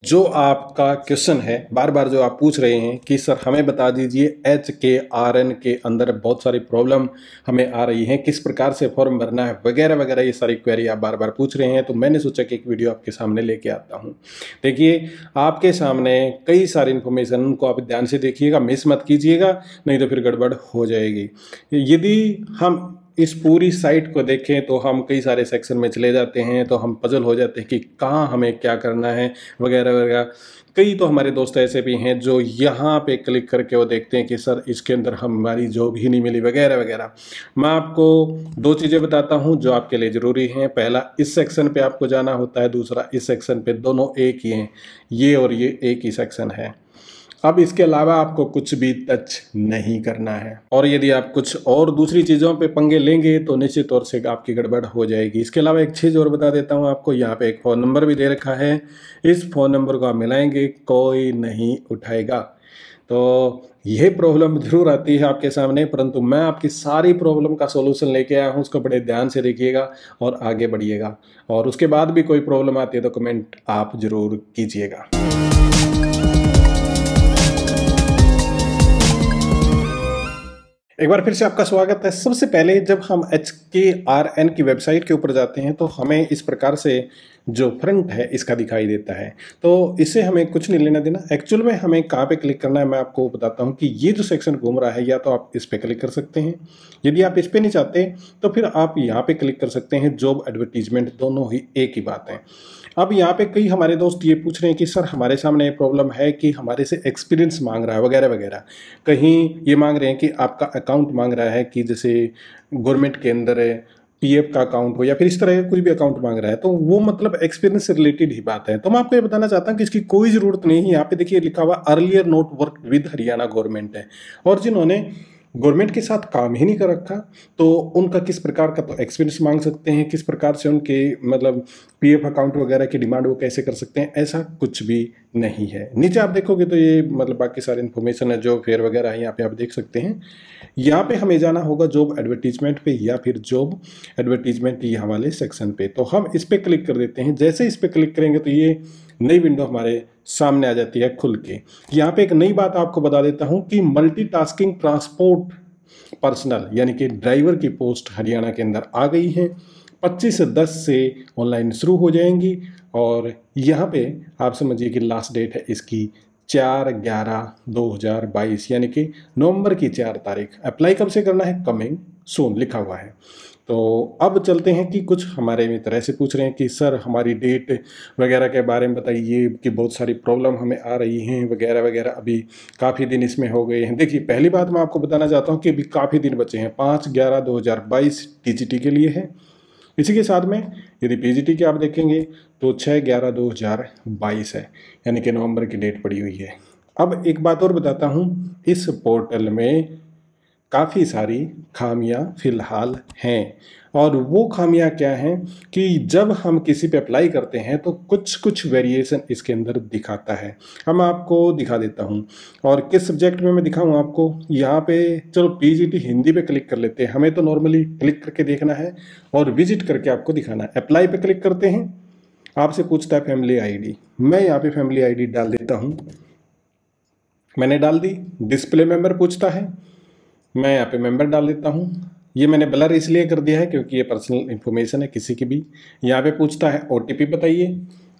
जो आपका क्वेश्चन है बार बार जो आप पूछ रहे हैं कि सर हमें बता दीजिए एच के आर एन के अंदर बहुत सारी प्रॉब्लम हमें आ रही हैं, किस प्रकार से फॉर्म भरना है वगैरह वगैरह, ये सारी क्वेरी आप बार बार पूछ रहे हैं। तो मैंने सोचा कि एक वीडियो आपके सामने लेके आता हूं। देखिए, आपके सामने कई सारी इन्फॉर्मेशन, उनको आप ध्यान से देखिएगा, मिस मत कीजिएगा, नहीं तो फिर गड़बड़ हो जाएगी। यदि हम इस पूरी साइट को देखें तो हम कई सारे सेक्शन में चले जाते हैं, तो हम पजल हो जाते हैं कि कहाँ हमें क्या करना है वगैरह वगैरह। कई तो हमारे दोस्त ऐसे भी हैं जो यहाँ पे क्लिक करके वो देखते हैं कि सर इसके अंदर हमारी जॉब ही नहीं मिली वगैरह वगैरह। मैं आपको दो चीज़ें बताता हूँ जो आपके लिए ज़रूरी हैं। पहला, इस सेक्शन पे आपको जाना होता है, दूसरा इस सेक्शन पे। दोनों एक ही हैं, ये और ये एक ही सेक्शन है। अब इसके अलावा आपको कुछ भी टच नहीं करना है, और यदि आप कुछ और दूसरी चीज़ों पे पंगे लेंगे तो निश्चित तौर से आपकी गड़बड़ हो जाएगी। इसके अलावा एक चीज़ और बता देता हूँ आपको, यहाँ पे एक फ़ोन नंबर भी दे रखा है। इस फ़ोन नंबर को आप मिलाएंगे, कोई नहीं उठाएगा। तो यह प्रॉब्लम जरूर आती है आपके सामने, परंतु मैं आपकी सारी प्रॉब्लम का सॉल्यूशन लेके आया हूँ। उसको बड़े ध्यान से देखिएगा और आगे बढ़िएगा। और उसके बाद भी कोई प्रॉब्लम आती है तो कमेंट आप जरूर कीजिएगा। एक बार फिर से आपका स्वागत है। सबसे पहले जब हम HKRN की वेबसाइट के ऊपर जाते हैं तो हमें इस प्रकार से जो फ्रंट है इसका दिखाई देता है। तो इससे हमें कुछ नहीं लेना देना। एक्चुअल में हमें कहाँ पे क्लिक करना है मैं आपको बताता हूँ कि ये जो सेक्शन घूम रहा है, या तो आप इस पे क्लिक कर सकते हैं। यदि आप इस पे नहीं चाहते तो फिर आप यहाँ पे क्लिक कर सकते हैं। जॉब एडवर्टीजमेंट दोनों ही एक ही बात है। अब यहाँ पे कई हमारे दोस्त ये पूछ रहे हैं कि सर हमारे सामने ये प्रॉब्लम है कि हमारे से एक्सपीरियंस मांग रहा है वगैरह वगैरह। कहीं ये मांग रहे हैं कि आपका अकाउंट मांग रहा है, कि जैसे गवर्नमेंट के अंदर PF का अकाउंट हो या फिर इस तरह का कोई भी अकाउंट मांग रहा है, तो वो मतलब एक्सपीरियंस से रिलेटेड ही बात है। तो मैं आपको ये बताना चाहता हूँ कि इसकी कोई ज़रूरत नहीं है। यहाँ पे देखिए लिखा हुआ earlier note work with Haryana government है, और जिन्होंने गवर्नमेंट के साथ काम ही नहीं कर रखा तो उनका किस प्रकार का तो एक्सपीरियंस मांग सकते हैं, किस प्रकार से उनके मतलब PF अकाउंट वगैरह की डिमांड वो कैसे कर सकते हैं, ऐसा कुछ भी नहीं है। नीचे आप देखोगे तो ये मतलब बाकी सारी इन्फॉर्मेशन है, जो फेयर वगैरह है यहाँ पे आप देख सकते हैं। यहाँ पे हमें जाना होगा जॉब एडवर्टीजमेंट पे, या फिर जॉब एडवर्टीजमेंट यहाँ वाले सेक्शन पे। तो हम इस पर क्लिक कर देते हैं। जैसे इस पर क्लिक करेंगे तो ये नई विंडो हमारे सामने आ जाती है खुल के। यहाँ पे एक नई बात आपको बता देता हूँ कि मल्टीटास्किंग ट्रांसपोर्ट पर्सनल यानी कि ड्राइवर की पोस्ट हरियाणा के अंदर आ गई है। 25/10 से ऑनलाइन शुरू हो जाएंगी, और यहाँ पे आप समझिए कि लास्ट डेट है इसकी 4/11/2022 यानी कि नवंबर की 4 तारीख। अप्लाई कब से करना है? कमिंग सून लिखा हुआ है। तो अब चलते हैं कि कुछ हमारे मित्र ऐसे पूछ रहे हैं कि सर हमारी डेट वगैरह के बारे में बताइए, कि बहुत सारी प्रॉब्लम हमें आ रही हैं वगैरह वगैरह। अभी काफ़ी दिन इसमें हो गए हैं। देखिए, पहली बात मैं आपको बताना चाहता हूँ कि अभी काफ़ी दिन बचे हैं। 5/11/2022 TGT के लिए है। इसी के साथ में यदि PGT के आप देखेंगे तो 6/11/2022 है, यानी कि नवंबर की डेट पड़ी हुई है। अब एक बात और बताता हूँ, इस पोर्टल में काफ़ी सारी खामियां फिलहाल हैं। और वो खामियां क्या हैं कि जब हम किसी पे अप्लाई करते हैं तो कुछ कुछ वेरिएशन इसके अंदर दिखाता है। हम आपको दिखा देता हूं। और किस सब्जेक्ट में मैं दिखाऊं आपको? यहाँ पे चलो PGT हिंदी पे क्लिक कर लेते हैं। हमें तो नॉर्मली क्लिक करके देखना है और विजिट करके आपको दिखाना है। अप्लाई पे क्लिक करते हैं, आपसे पूछता है फैमिली ID। मैं यहाँ पे फैमिली ID डाल देता हूँ। मैंने डाल दी। डिस्प्ले मेंबर पूछता है, मैं यहाँ पे मेंबर डाल देता हूँ। ये मैंने ब्लर इसलिए कर दिया है क्योंकि ये पर्सनल इन्फॉर्मेशन है किसी की भी। यहाँ पे पूछता है OTP बताइए।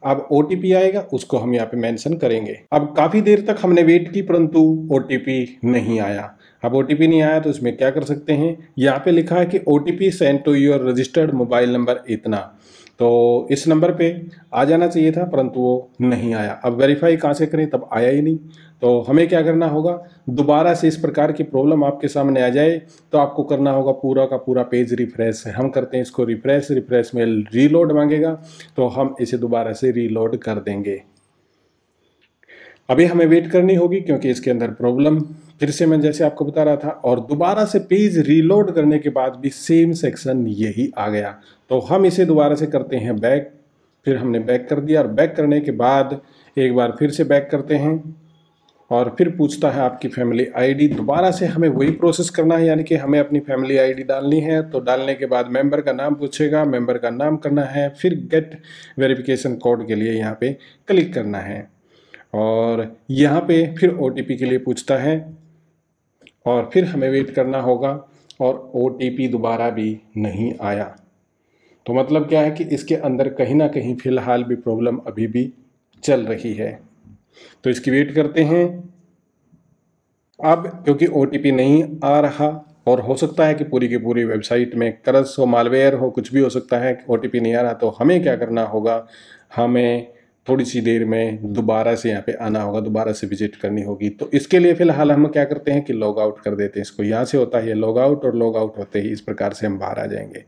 अब OTP आएगा, उसको हम यहाँ पे मेंशन करेंगे। अब काफ़ी देर तक हमने वेट की, परंतु OTP नहीं आया। अब OTP नहीं आया तो इसमें क्या कर सकते हैं? यहाँ पे लिखा है कि OTP send to your registered mobile number इतना। तो इस नंबर पे आ जाना चाहिए था, परंतु वो नहीं आया। अब वेरीफाई कहाँ से करें? तब आया ही नहीं। तो हमें क्या करना होगा? दोबारा से इस प्रकार की प्रॉब्लम आपके सामने आ जाए तो आपको करना होगा पूरा का पूरा पेज रिफ्रेश। हम करते हैं इसको रिफ्रेश में रीलोड मांगेगा, तो हम इसे दोबारा से रीलोड कर देंगे। अभी हमें वेट करनी होगी क्योंकि इसके अंदर प्रॉब्लम फिर से मैं जैसे आपको बता रहा था, और दोबारा से पेज रीलोड करने के बाद भी सेम सेक्शन यही आ गया। तो हम इसे दोबारा से करते हैं बैक। फिर हमने बैक कर दिया, और बैक करने के बाद एक बार फिर से बैक करते हैं, और फिर पूछता है आपकी फैमिली आईडी। दोबारा से हमें वही प्रोसेस करना है, यानी कि हमें अपनी फैमिली आईडी डालनी है। तो डालने के बाद मेंबर का नाम पूछेगा, मेंबर का नाम करना है, फिर गेट वेरिफिकेशन कोड के लिए यहाँ पे क्लिक करना है और यहाँ पे फिर OTP के लिए पूछता है और फिर हमें वेट करना होगा और OTP दोबारा भी नहीं आया। तो मतलब क्या है कि इसके अंदर कहीं ना कहीं फ़िलहाल भी प्रॉब्लम अभी भी चल रही है। तो इसकी वेट करते हैं। अब क्योंकि OTP नहीं आ रहा और हो सकता है कि पूरी की पूरी वेबसाइट में क्रश हो, मालवेयर हो, कुछ भी हो सकता है, OTP नहीं आ रहा, तो हमें क्या करना होगा, हमें थोड़ी सी देर में दोबारा से यहाँ पे आना होगा, दोबारा से विजिट करनी होगी। तो इसके लिए फ़िलहाल हम क्या करते हैं कि लॉग आउट कर देते हैं इसको। यहाँ से होता है लॉग आउट और लॉग आउट होते ही इस प्रकार से हम बाहर आ जाएंगे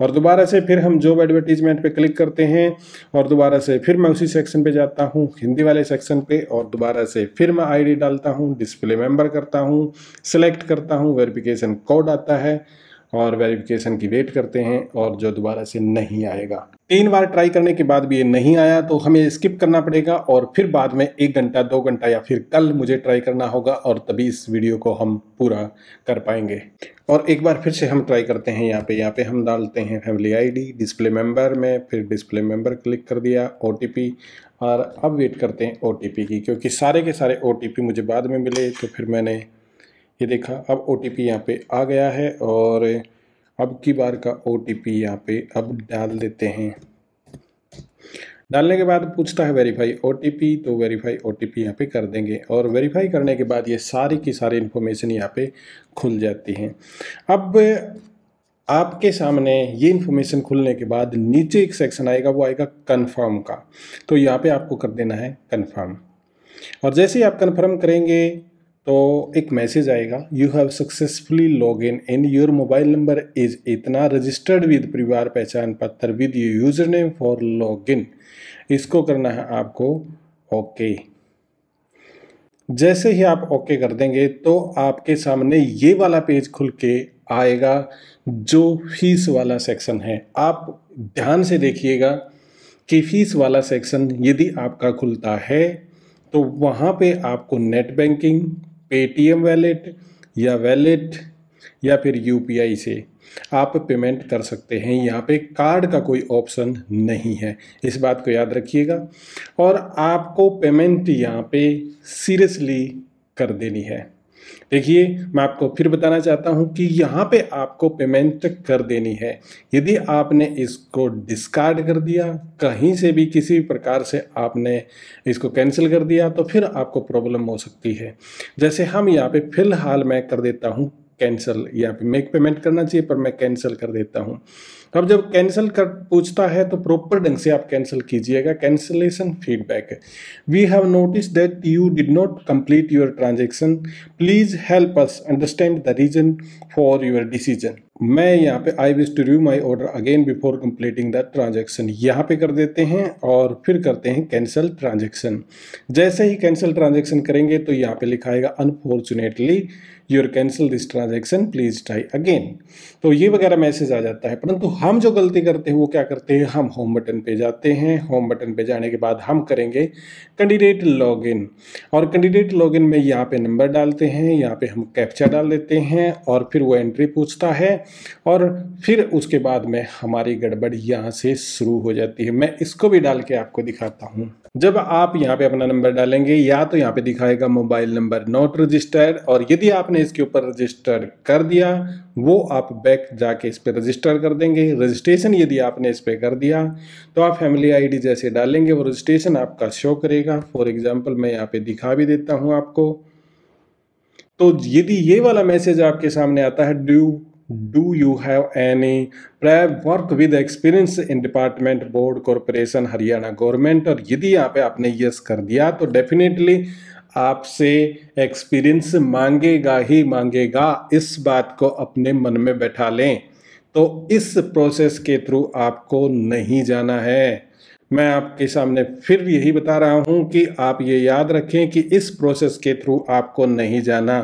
और दोबारा से फिर हम जॉब एडवर्टीजमेंट पे क्लिक करते हैं और दोबारा से फिर मैं उसी सेक्शन पे जाता हूँ, हिंदी वाले सेक्शन पे, और दोबारा से फिर मैं आईडी डालता हूँ, डिस्प्ले मेंबर करता हूँ, सेलेक्ट करता हूँ, वेरिफिकेशन कोड आता है और वेरिफिकेशन की वेट करते हैं और जो दोबारा से नहीं आएगा। 3 बार ट्राई करने के बाद भी ये नहीं आया तो हमें स्किप करना पड़ेगा और फिर बाद में 1 घंटा 2 घंटा या फिर कल मुझे ट्राई करना होगा और तभी इस वीडियो को हम पूरा कर पाएंगे। और एक बार फिर से हम ट्राई करते हैं। यहाँ पे हम डालते हैं फैमिली आईडी, डिस्प्ले मेंबर में, फिर डिस्प्ले मेंबर क्लिक कर दिया, OTP, और अब वेट करते हैं OTP की, क्योंकि सारे के सारे OTP मुझे बाद में मिले। तो फिर मैंने ये देखा, अब OTP यहाँ पे आ गया है और अब की बार का OTP यहाँ पे अब डाल देते हैं। डालने के बाद पूछता है वेरीफाई OTP, तो वेरीफाई OTP यहाँ पे कर देंगे और वेरीफाई करने के बाद ये सारी की सारी इन्फॉर्मेशन यहाँ पे खुल जाती हैं। अब आपके सामने ये इन्फॉर्मेशन खुलने के बाद नीचे एक सेक्शन आएगा, वो आएगा कन्फर्म का। तो यहाँ पे आपको कर देना है कन्फर्म और जैसे ही आप कन्फर्म करेंगे तो एक मैसेज आएगा, you have successfully log in your mobile number is इतना रजिस्टर्ड विद परिवार पहचान पत्र with user name for log in. इसको करना है आपको ओके। जैसे ही आप ओके कर देंगे तो आपके सामने ये वाला पेज खुल के आएगा जो फीस वाला सेक्शन है। आप ध्यान से देखिएगा कि फीस वाला सेक्शन यदि आपका खुलता है तो वहाँ पे आपको नेट बैंकिंग, पेटीएम वैलेट या फिर UPI से आप पेमेंट कर सकते हैं। यहाँ पे कार्ड का कोई ऑप्शन नहीं है, इस बात को याद रखिएगा। और आपको पेमेंट यहाँ पे सीरियसली कर देनी है। देखिए, मैं आपको फिर बताना चाहता हूँ कि यहाँ पे आपको पेमेंट कर देनी है। यदि आपने इसको डिस्कार्ड कर दिया, कहीं से भी किसी प्रकार से आपने इसको कैंसिल कर दिया, तो फिर आपको प्रॉब्लम हो सकती है। जैसे हम यहाँ पे फिलहाल मैं कर देता हूँ कैंसिल। यहाँ पे मेक पेमेंट करना चाहिए पर मैं कैंसिल कर देता हूँ। अब जब कैंसिल कर पूछता है तो प्रॉपर ढंग से आप कैंसिल कीजिएगा। Cancellation feedback, we have notice that you did not complete your transaction, please help us understand the reason for your decision. मैं यहाँ पे I wish to review my order again before completing the transaction यहाँ पे कर देते हैं और फिर करते हैं कैंसिल ट्रांजेक्शन। जैसे ही कैंसिल ट्रांजेक्शन करेंगे तो यहाँ पे लिखा आएगा unfortunately your cancel this transaction, please try again. तो ये वगैरह मैसेज आ जाता है। परंतु हम जो गलती करते हैं वो क्या करते हैं, हम होम बटन पे जाते हैं। होम बटन पे जाने के बाद हम करेंगे कैंडिडेट लॉगिन और कैंडिडेट लॉगिन में यहाँ पे नंबर डालते हैं, यहाँ पे हम कैप्चा डाल देते हैं और फिर वो एंट्री पूछता है और फिर उसके बाद में हमारी गड़बड़ यहाँ से शुरू हो जाती है। मैं इसको भी डाल के आपको दिखाता हूँ। जब आप यहाँ पे अपना नंबर डालेंगे या तो यहाँ पे दिखाएगा मोबाइल नंबर नॉट रजिस्टर्ड, और यदि आपने इसके ऊपर रजिस्टर कर दिया वो आप बैक जाके इस पर रजिस्टर कर देंगे। रजिस्ट्रेशन यदि आपने इस पर कर दिया तो आप फैमिली आईडी जैसे डालेंगे वो रजिस्ट्रेशन आपका शो करेगा। फॉर एग्जांपल मैं यहाँ पे दिखा भी देता हूँ आपको। तो यदि ये वाला मैसेज आपके सामने आता है, do you have any prior work with experience in department board corporation Haryana government, और यदि यहाँ पे आपने यस कर दिया तो डेफिनेटली आपसे एक्सपीरियंस मांगेगा ही मांगेगा। इस बात को अपने मन में बैठा लें। तो इस प्रोसेस के थ्रू आपको नहीं जाना है। मैं आपके सामने फिर यही बता रहा हूं कि आप ये याद रखें कि इस प्रोसेस के थ्रू आपको नहीं जाना।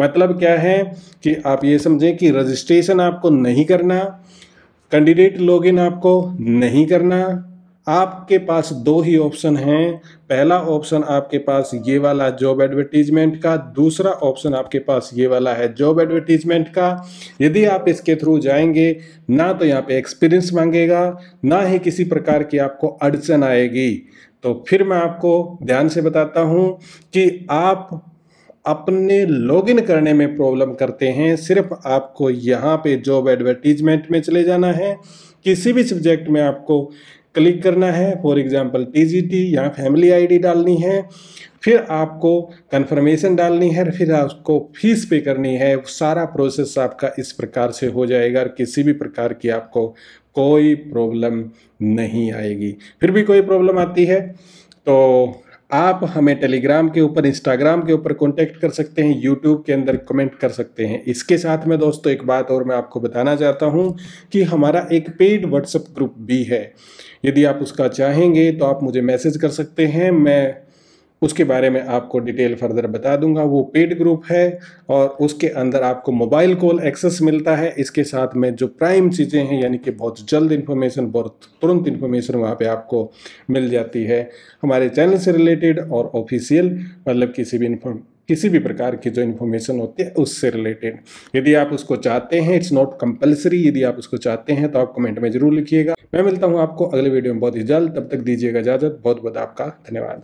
मतलब क्या है कि आप ये समझें कि रजिस्ट्रेशन आपको नहीं करना, कैंडिडेट लॉगिन आपको नहीं करना, आपके पास दो ही ऑप्शन हैं। पहला ऑप्शन आपके पास ये वाला जॉब एडवर्टीजमेंट का, दूसरा ऑप्शन आपके पास ये वाला है जॉब एडवर्टीजमेंट का। यदि आप इसके थ्रू जाएंगे, ना तो यहाँ पे एक्सपीरियंस मांगेगा, ना ही किसी प्रकार की आपको अड़चन आएगी। तो फिर मैं आपको ध्यान से बताता हूँ कि आप अपने लॉगिन करने में प्रॉब्लम करते हैं, सिर्फ आपको यहाँ पे जॉब एडवर्टीजमेंट में चले जाना है। किसी भी सब्जेक्ट में आपको क्लिक करना है, फॉर एग्जांपल टीजीटी या फैमिली आईडी डालनी है, फिर आपको कंफर्मेशन डालनी है, फिर आपको फीस पे करनी है। सारा प्रोसेस आपका इस प्रकार से हो जाएगा और किसी भी प्रकार की आपको कोई प्रॉब्लम नहीं आएगी। फिर भी कोई प्रॉब्लम आती है तो आप हमें टेलीग्राम के ऊपर, इंस्टाग्राम के ऊपर कांटेक्ट कर सकते हैं, यूट्यूब के अंदर कमेंट कर सकते हैं। इसके साथ में दोस्तों एक बात और मैं आपको बताना चाहता हूं कि हमारा एक पेड व्हाट्सएप ग्रुप भी है। यदि आप उसका चाहेंगे तो आप मुझे मैसेज कर सकते हैं, मैं उसके बारे में आपको डिटेल फर्दर बता दूंगा। वो पेड ग्रुप है और उसके अंदर आपको मोबाइल कॉल एक्सेस मिलता है। इसके साथ में जो प्राइम चीज़ें हैं, यानी कि बहुत जल्द इन्फॉर्मेशन, बहुत तुरंत इन्फॉर्मेशन वहाँ पे आपको मिल जाती है हमारे चैनल से रिलेटेड और ऑफिशियल, मतलब किसी भी प्रकार की जो इन्फॉर्मेशन होती है उससे रिलेटेड। यदि आप उसको चाहते हैं, इट्स नॉट कंपलसरी, यदि आप उसको चाहते हैं तो आप कमेंट में जरूर लिखिएगा। मैं मिलता हूँ आपको अगले वीडियो में बहुत ही जल्द, तब तक दीजिएगा इजाज़त। बहुत बहुत आपका धन्यवाद।